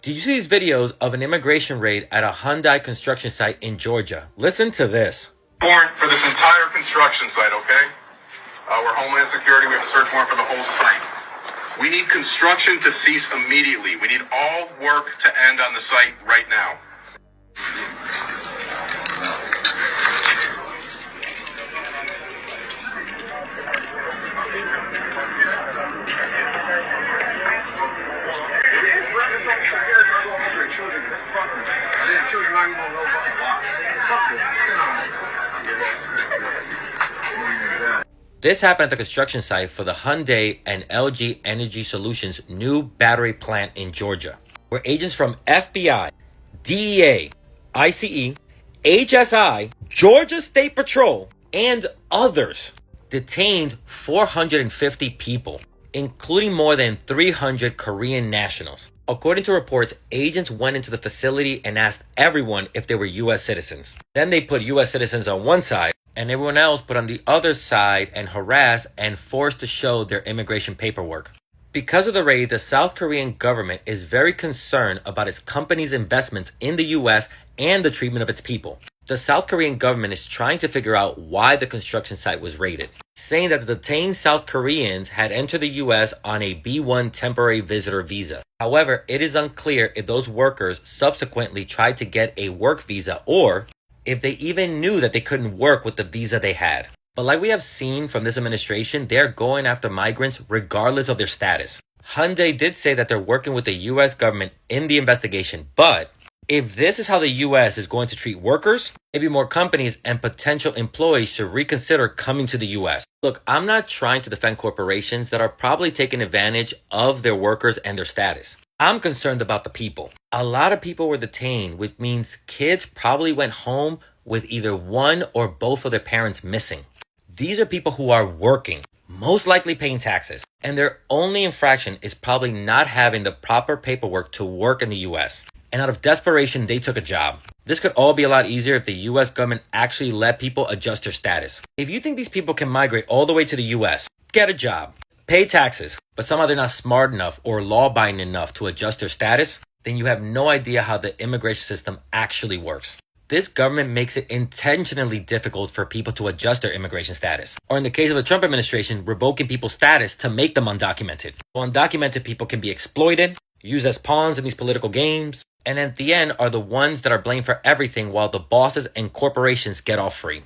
Did you see these videos of an immigration raid at a Hyundai construction site in Georgia? Listen to this. Warrant for this entire construction site, okay? We're Homeland Security. We have a search warrant for the whole site. We need construction to cease immediately. We need all work to end on the site right now. This happened at the construction site for the Hyundai and LG Energy Solutions new battery plant in Georgia, where agents from FBI, DEA, ICE, HSI, Georgia State Patrol, and others detained 450 people, including more than 300 Korean nationals. According to reports, agents went into the facility and asked everyone if they were U.S. citizens. Then they put U.S. citizens on one side and everyone else put on the other side and harassed and forced to show their immigration paperwork. Because of the raid, the South Korean government is very concerned about its company's investments in the U.S. and the treatment of its people. The South Korean government is trying to figure out why the construction site was raided, saying that the detained South Koreans had entered the U.S. on a B-1 temporary visitor visa. However, it is unclear if those workers subsequently tried to get a work visa or if they even knew that they couldn't work with the visa they had. But like we have seen from this administration, they're going after migrants regardless of their status. Hyundai did say that they're working with the U.S. government in the investigation, but if this is how the U.S. is going to treat workers, maybe more companies and potential employees should reconsider coming to the U.S. Look, I'm not trying to defend corporations that are probably taking advantage of their workers and their status. I'm concerned about the people. A lot of people were detained, which means kids probably went home with either one or both of their parents missing. These are people who are working, most likely paying taxes, and their only infraction is probably not having the proper paperwork to work in the U.S. And out of desperation, they took a job. This could all be a lot easier if the U.S. government actually let people adjust their status. If you think these people can migrate all the way to the U.S., get a job, pay taxes, but somehow they're not smart enough or law-abiding enough to adjust their status, then you have no idea how the immigration system actually works. This government makes it intentionally difficult for people to adjust their immigration status. Or in the case of the Trump administration, revoking people's status to make them undocumented. So undocumented people can be exploited, used as pawns in these political games, and at the end are the ones that are blamed for everything while the bosses and corporations get off free.